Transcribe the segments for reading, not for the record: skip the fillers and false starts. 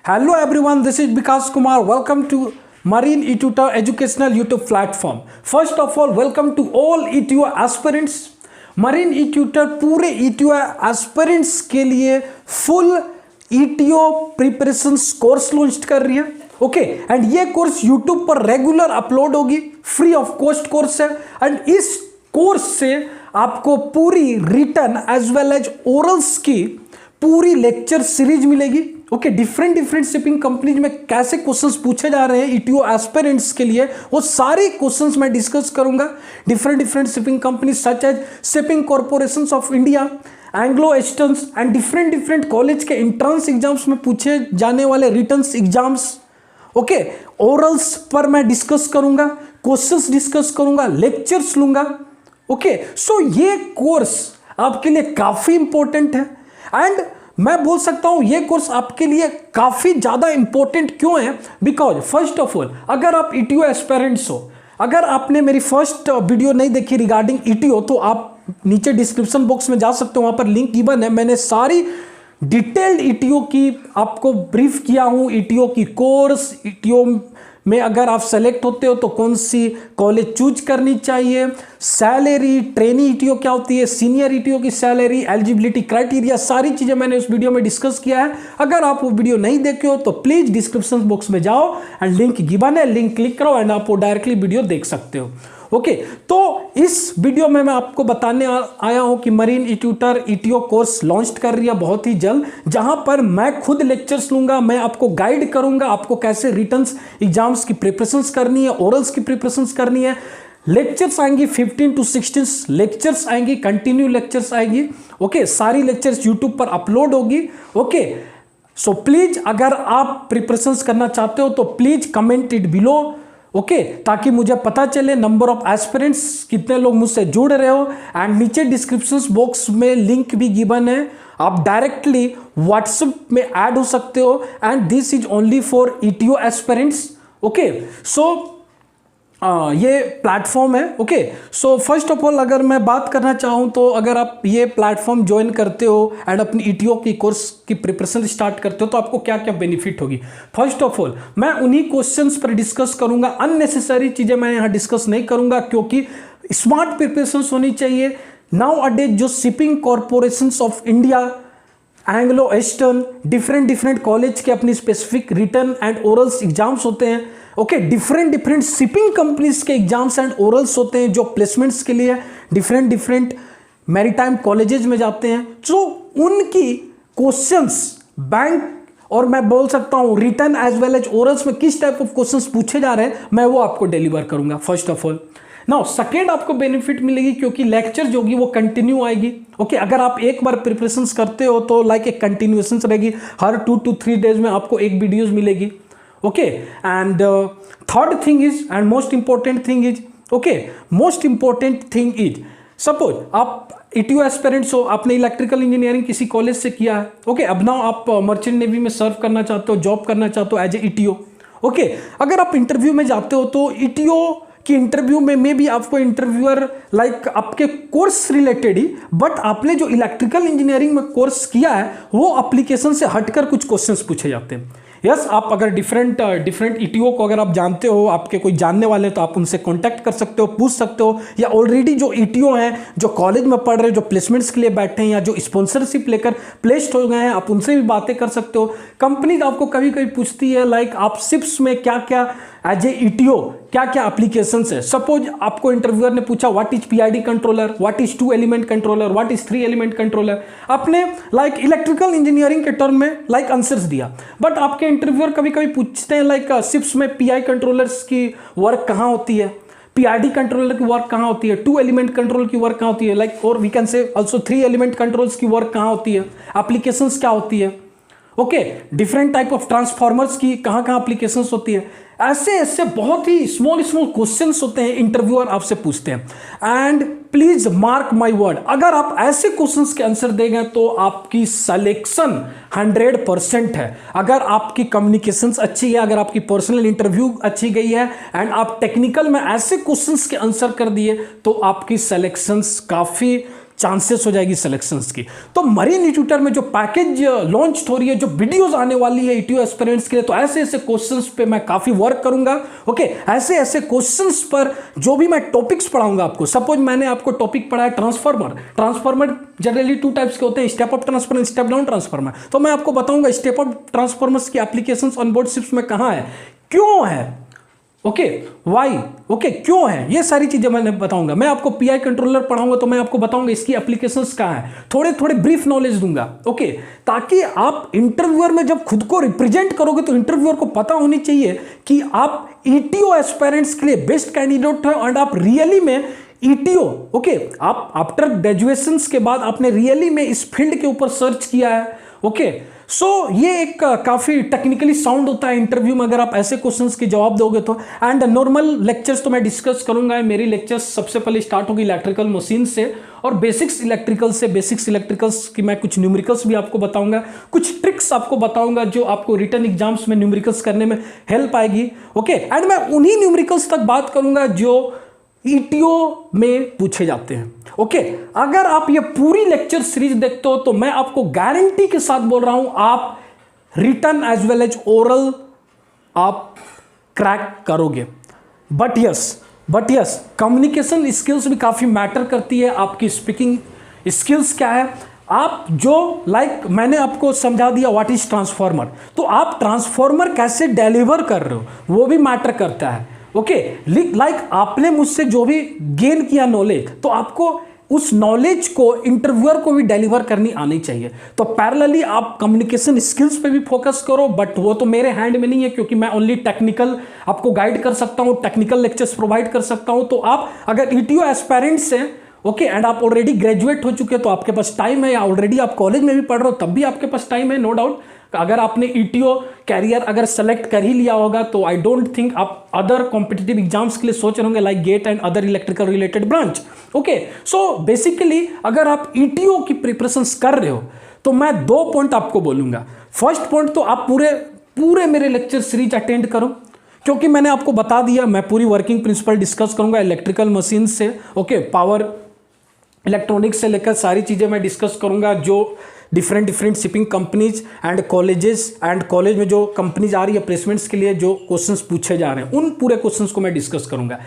Hello everyone, this is Vikas Kumar. Welcome to Marine E.T.O Educational YouTube platform. First of all, welcome to all E.T.O aspirants. Marine E.T.O पूरे E.T.O aspirants के लिए full E.T.O preparation course launch कर रही है. Okay and ये course YouTube पर regular upload होगी, free of cost course है. एंड इस कोर्स से आपको पूरी written as well as orals की पूरी लेक्चर सीरीज मिलेगी. ओके डिफरेंट शिपिंग कंपनीज में कैसे क्वेश्चंस पूछे जा रहे हैं ईटीओ एस्पिरेंट्स के लिए, वो सारे क्वेश्चंस मैं डिस्कस करूंगा. Different shipping companies such as shipping corporations of India, Anglo Easterns and different college के एंट्रेंस एग्जाम्स में पूछे जाने वाले रिटन एग्जाम्स. ओके ओरल्स पर मैं डिस्कस करूंगा, क्वेश्चंस डिस्कस करूंगा, लेक्चर्स लूंगा. ओके सो ये कोर्स आपके लिए काफी इंपॉर्टेंट है एंड मैं बोल सकता हूं ये कोर्स आपके लिए काफी ज्यादा इंपॉर्टेंट क्यों है. बिकॉज फर्स्ट ऑफ ऑल अगर आप ईटीओ एस्पिरेंट्स हो, अगर आपने मेरी फर्स्ट वीडियो नहीं देखी रिगार्डिंग ईटीओ तो आप नीचे डिस्क्रिप्शन बॉक्स में जा सकते हो, वहां पर लिंक गिवन है. मैंने सारी डिटेल्ड ईटीओ की आपको ब्रीफ किया हूं. ईटीओ की कोर्स, ईटीओ में अगर आप सेलेक्ट होते हो तो कौन सी कॉलेज चूज करनी चाहिए, सैलरी, ट्रेनी ईटीओ क्या होती है, सीनियर ईटीओ की सैलरी, एलिजिबिलिटी क्राइटेरिया, सारी चीजें मैंने उस वीडियो में डिस्कस किया है. अगर आप वो वीडियो नहीं देखे हो तो प्लीज डिस्क्रिप्शन बॉक्स में जाओ एंड लिंक गिवन है, लिंक क्लिक करो एंड आप वो डायरेक्टली वीडियो देख सकते हो. ओके तो इस वीडियो में मैं आपको बताने आया हूं कि marine tutor ETO course launch कर रही है बहुत ही जल्द, जहां पर मैं खुद लेक्चर्स लूंगा, मैं आपको गाइड करूंगा आपको कैसे रिटन्स एग्जाम्स की प्रिपरेशंस करनी है, ओरल्स की प्रिपरेशंस करनी है. लेक्चर्स आएंगी 15 to 16 लेक्चर्स आएंगी, कंटिन्यू लेक्चर्स आएंगी. ओके सारी लेक्चर्स यूट्यूब पर अपलोड होगी. ओके सो प्लीज अगर आप प्रिपरेशंस करना चाहते हो तो please comment it below. Okay ताकि मुझे पता चले नंबर ऑफ एस्पिरेंट्स कितने लोग मुझसे जुड़ रहे हो. एंड नीचे डिस्क्रिप्शन बॉक्स में लिंक भी गिवन है, आप डायरेक्टली व्हाट्सएप में ऐड हो सकते हो and this is only for ETO aspirants. Okay so ये प्लेटफॉर्म है. Okay so first of all अगर मैं बात करना चाहूँ तो अगर आप ये प्लेटफॉर्म ज्वाइन करते हो एंड अपनी ईटीओ की कोर्स की प्रिपरेशन स्टार्ट करते हो तो आपको क्या क्या बेनिफिट होगी. फर्स्ट ऑफ ऑल मैं उन्हीं क्वेश्चंस पर डिस्कस करूंगा, अननेसेसरी चीजें मैं यहाँ डिस्कस नहीं करूंगा क्योंकि स्मार्ट प्रिपरेशन होनी चाहिए. नाउ अडेज जो shipping corporations of India, Anglo Eastern, different college के अपनी specific written and orals exams होते हैं. ओके डिफरेंट शिपिंग कंपनीज के एग्जाम्स एंड ओरल्स होते हैं जो प्लेसमेंट्स के लिए डिफरेंट मैरीटाइम कॉलेजेस में जाते हैं. तो उनकी क्वेश्चंस बैंक और मैं बोल सकता हूं written as well as orals में किस टाइप ऑफ क्वेश्चंस पूछे जा रहे हैं मैं वो आपको डिलीवर करूंगा. First of all now second आपको बेनिफिट मिलेगी क्योंकि लेक्चर जो होगी वो कंटिन्यू आएगी. ओके अगर आप एक बार प्रिपरेशंस करते हो तो लाइक एक कंटिन्यूएशन रहेगी, हर 2 to 3 डेज में आपको एक वीडियोज मिलेगी. Okay and third thing is and most important thing is, okay most important thing is suppose आप ईटीओ एस्पिरेंट्स हो, आपने इलेक्ट्रिकल इंजीनियरिंग किसी कॉलेज से किया है. ओके अब ना आप मर्चेंट नेवी में सर्व करना चाहते हो, जॉब करना चाहते हो एज ए ईटीओ. ओके अगर आप इंटरव्यू में जाते हो तो ईटीओ कि इंटरव्यू में भी आपको इंटरव्यूअर लाइक आपके कोर्स रिलेटेड ही, बट आपने जो इलेक्ट्रिकल इंजीनियरिंग में कोर्स किया है वो एप्लीकेशन से हटकर कुछ क्वेश्चंस पूछे जाते हैं. यस आप अगर डिफरेंट ईटीओ को अगर आप जानते हो, आपके कोई जानने वाले तो आप उनसे कांटेक्ट कर सकते हो, पूछ सकते हो, या ऑलरेडी जो ईटीओ हैं जो कॉलेज में पढ़ रहे हैं, जो प्लेसमेंट्स के लिए बैठे हैं या जो स्पॉन्सरशिप लेकर प्लेस्ड हो गए हैं, आप उनसे भी बातें कर सकते हो. कंपनी आपको कभी कभी पूछती है लाइक आप शिप्स में क्या क्या एज ए ईटीओ क्या क्या एप्लीकेशंस है. सपोज आपको इंटरव्यूअर ने पूछा what is PID controller, what is 2 element controller, what is 3 element controller. आपने लाइक इलेक्ट्रिकल इंजीनियरिंग के टर्म में लाइक आंसर्स दिया, बट आपके इंटरव्यूअर कभी कभी पूछते हैं लाइक शिप्स में पीआई कंट्रोलर्स की वर्क कहाँ होती है, पीआईडी कंट्रोलर की वर्क कहाँ होती है, 2 एलिमेंट कंट्रोल की वर्क कहाँ होती है, लाइक और we can say also 3 element controls की वर्क कहाँ होती है, एप्लीकेशंस क्या होती है. Okay different type of transformers की कहाँ कहाँ एप्लीकेशंस होती है. ऐसे बहुत ही स्मॉल क्वेश्चंस होते हैं इंटरव्यूअर आपसे पूछते हैं. And please mark my word, अगर आप ऐसे क्वेश्चंस के आंसर देंगे तो आपकी सिलेक्शन 100% है. अगर आपकी कम्युनिकेशंस अच्छी है, अगर आपकी पर्सनल इंटरव्यू अच्छी गई है एंड आप टेक्निकल में ऐसे क्वेश्चंस के आंसर कर दिए तो आपकी सिलेक्शंस काफी चांसेस हो जाएगी सिलेक्शंस की। तो मरीन ई-ट्यूटर में जो पैकेज लॉन्च हो रही है, जो वीडियोस आने वाली है ईटीओ एस्पिरेंट्स के लिए, तो ऐसे ऐसे क्वेश्चंस पे मैं काफी वर्क करूंगा। ओके, ऐसे ऐसे क्वेश्चंस पर जो भी मैं टॉपिक्स पढ़ाऊंगा आपको, सपोज मैंने आपको टॉपिक पढ़ा है ट्रांसफार्मर जनरली 2 टाइप्स के होते हैं, step up transformer, step down transformer. तो मैं आपको बताऊंगा स्टेप अप ट्रांसफार्मर्स की एप्लीकेशंस ऑन बोर्ड शिप्स में कहां है, क्यों है, ओके वाई, ओके क्यों है, ये सारी चीजें मैंने बताऊंगा। मैं आपको पीआई कंट्रोलर पढ़ाऊंगा तो मैं आपको बताऊंगा इसकी एप्लीकेशंस कहां है, थोड़े थोड़े ब्रीफ नॉलेज दूंगा। ओके, ताकि आप इंटरव्यूअर में जब खुद को रिप्रेजेंट करोगे तो इंटरव्यूअर को पता होनी चाहिए कि आप ईटीओ एस्पायरेंट्स के लिए बेस्ट कैंडिडेट हो एंड आप रियली में ईटीओ, ओके, आप आफ्टर ग्रेजुएशन के बाद आपने रियली में इस फील्ड के ऊपर सर्च किया है। ओके, सो ये एक काफी टेक्निकली साउंड होता है इंटरव्यू में अगर आप ऐसे क्वेश्चंस के जवाब दोगे तो। एंड नॉर्मल लेक्चर्स तो मैं डिस्कस करूंगा। मेरी लेक्चर्स सबसे पहले स्टार्ट होगी इलेक्ट्रिकल मशीन से और बेसिक्स इलेक्ट्रिकल्स की मैं कुछ न्यूमेरिकल्स भी आपको बताऊंगा, कुछ ट्रिक्स आपको बताऊंगा जो आपको रिटन एग्जाम्स में न्यूमेरिकल्स करने में हेल्प आएगी। ओके, एंड मैं उन्हीं न्यूमेरिकल्स तक बात करूंगा जो ईटीओ में पूछे जाते हैं। ओके, अगर आप ये पूरी लेक्चर सीरीज देखते हो तो मैं आपको गारंटी के साथ बोल रहा हूं आप written as well as oral आप क्रैक करोगे। बट यस कम्युनिकेशन स्किल्स भी काफी मैटर करती है। आपकी स्पीकिंग स्किल्स क्या है, आप जो मैंने आपको समझा दिया व्हाट इज ट्रांसफार्मर, तो आप ट्रांसफार्मर कैसे डिलीवर कर रहे हो वो भी मैटर करता है। ओके, आपने मुझसे जो भी गेन किया नॉलेज, तो आपको उस नॉलेज को इंटरव्यूअर को भी डिलीवर करनी आनी चाहिए। तो पैरेलली आप कम्युनिकेशन स्किल्स पे भी फोकस करो, बट वो तो मेरे हैंड में नहीं है क्योंकि मैं ओनली टेक्निकल आपको गाइड कर सकता हूं, टेक्निकल लेक्चर्स प्रोवाइड कर सकता हूं। तो आप अगर ईटीओ एस्पायरेंट्स हैं, ओके, एंड आप ऑलरेडी ग्रेजुएट हो चुके हैं तो आपके पास टाइम है, या ऑलरेडी आप कॉलेज में भी पढ़ रहे हो तब भी आपके पास टाइम है, नो डाउट। अगर आपने ईटीओ कैरियर अगर सेलेक्ट कर ही लिया होगा तो आई डोंट थिंक आप अदर कॉम्पिटिटिव एग्जाम्स के लिए सोच रहे होंगे like get and other electrical related branch. Okay, so basically अगर आप ईटीओ की प्रिपरेशंस कर रहे हो तो मैं 2 पॉइंट आपको बोलूंगा। फर्स्ट पॉइंट तो आप पूरे मेरे लेक्चर सीरीज अटेंड करो, क्योंकि मैंने आपको बता दिया मैं पूरी वर्किंग प्रिंसिपल डिस्कस करूंगा इलेक्ट्रिकल मशीन से, ओके, पावर इलेक्ट्रॉनिक्स से लेकर सारी चीजें मैं डिस्कस करूंगा। जो different shipping companies and college में जो कंपनीज आ रही है प्लेसमेंट्स के लिए जो क्वेश्चंस पूछे जा रहे हैं उन पूरे क्वेश्चंस को मैं डिस्कस करूंगा।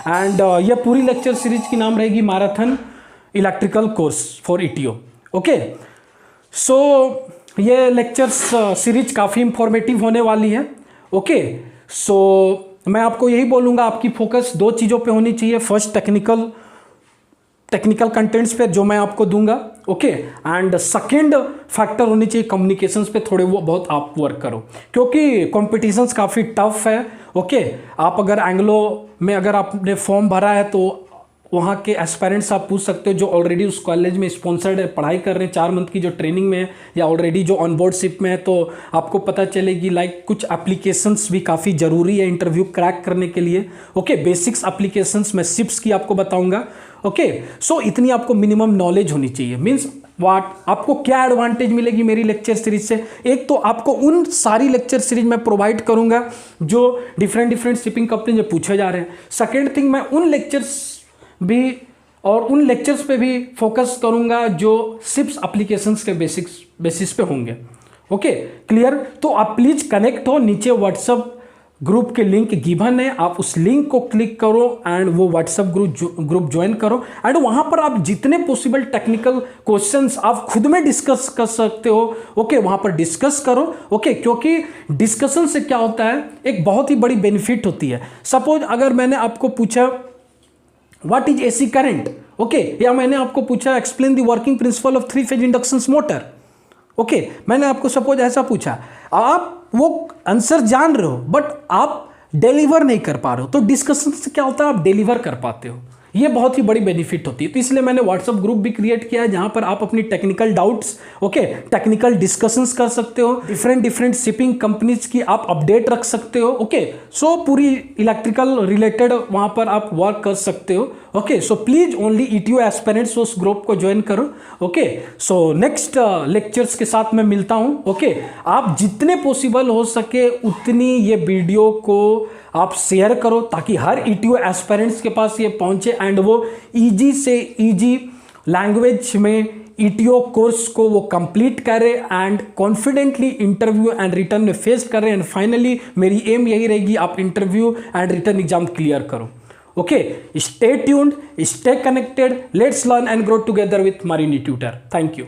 एंड ये पूरी लेक्चर सीरीज की नाम रहेगी marathon electrical course for ETO. Okay, so ये लेक्चर्स सीरीज काफ़ी इंफॉर्मेटिव होने वाली है। ओके, सो मैं आपको यही बोलूँगा आपकी फोकस 2 चीज़ों पे होनी चाहिए। फर्स्ट टेक्निकल कंटेंट्स पे जो मैं आपको दूंगा, ओके, एंड सेकंड फैक्टर होनी चाहिए कम्युनिकेशंस पे थोड़े वो बहुत आप वर्क करो, क्योंकि कॉम्पिटिशन्स काफ़ी टफ है। ओके, आप अगर एंग्लो में अगर आपने फॉर्म भरा है तो वहाँ के एस्पायरेंट्स आप पूछ सकते हो जो ऑलरेडी उस कॉलेज में स्पॉन्सर्ड पढ़ाई कर रहे हैं 4 मंथ की जो ट्रेनिंग में है या ऑलरेडी जो ऑन बोर्ड शिप में है, तो आपको पता चलेगी कुछ एप्लीकेशंस भी काफ़ी ज़रूरी है इंटरव्यू क्रैक करने के लिए। ओके, बेसिक्स एप्लीकेशंस मैं शिप्स की आपको बताऊंगा। ओके, सो इतनी आपको मिनिमम नॉलेज होनी चाहिए। मीन्स आपको क्या एडवांटेज मिलेगी मेरी लेक्चर सीरीज से, एक तो आपको उन सारी लेक्चर सीरीज मैं प्रोवाइड करूंगा जो डिफरेंट शिपिंग कंपनी में पूछे जा रहे हैं। सेकेंड थिंग, मैं उन लेक्चर्स भी और उन लेक्चर्स पे भी फोकस करूंगा जो शिप्स एप्लीकेशंस के बेसिस पे होंगे। Okay, clear? तो आप प्लीज कनेक्ट हो, नीचे व्हाट्सएप ग्रुप के लिंक गिवन है, आप उस लिंक को क्लिक करो एंड वो व्हाट्सएप ग्रुप ज्वाइन करो एंड वहां पर आप जितने पॉसिबल टेक्निकल क्वेश्चंस आप खुद में डिस्कस कर सकते हो। ओके, वहां पर डिस्कस करो। ओके, क्योंकि डिस्कशन से क्या होता है, एक बहुत ही बड़ी बेनिफिट होती है। सपोज अगर मैंने आपको पूछा what is AC current, okay, या मैंने आपको पूछा explain the working principle of 3 phase induction motor, okay, मैंने आपको सपोज ऐसा पूछा, आप वो आंसर जान रहे हो बट आप डिलीवर नहीं कर पा रहे हो, तो डिस्कशन से क्या होता है, आप डिलीवर कर पाते हो। ये बहुत ही बड़ी बेनिफिट होती है। तो इसलिए मैंने व्हाट्सएप ग्रुप भी क्रिएट किया है जहां पर आप अपनी technical doubts, okay, technical discussions कर सकते हो, डिफरेंट शिपिंग कंपनीज की आप अपडेट रख सकते हो। ओके, सो पूरी इलेक्ट्रिकल रिलेटेड वहां पर आप वर्क कर सकते हो। Okay, so please only ETO aspirants उस ग्रुप को ज्वाइन करो। ओके, सो नेक्स्ट लेक्चर्स के साथ मैं मिलता हूं। ओके, आप जितने पॉसिबल हो सके उतनी ये वीडियो को आप शेयर करो ताकि हर ईटीओ एस्पिरेंट्स के पास ये पहुंचे एंड वो इजी से इजी लैंग्वेज में ईटीओ कोर्स को वो कंप्लीट करे and confidently interview and return में फेस करे एंड फाइनली मेरी एम यही रहेगी आप interview and return exam clear करो. Okay, stay tuned, stay connected. Let's learn and grow together with Marin E-Tutor. Thank you.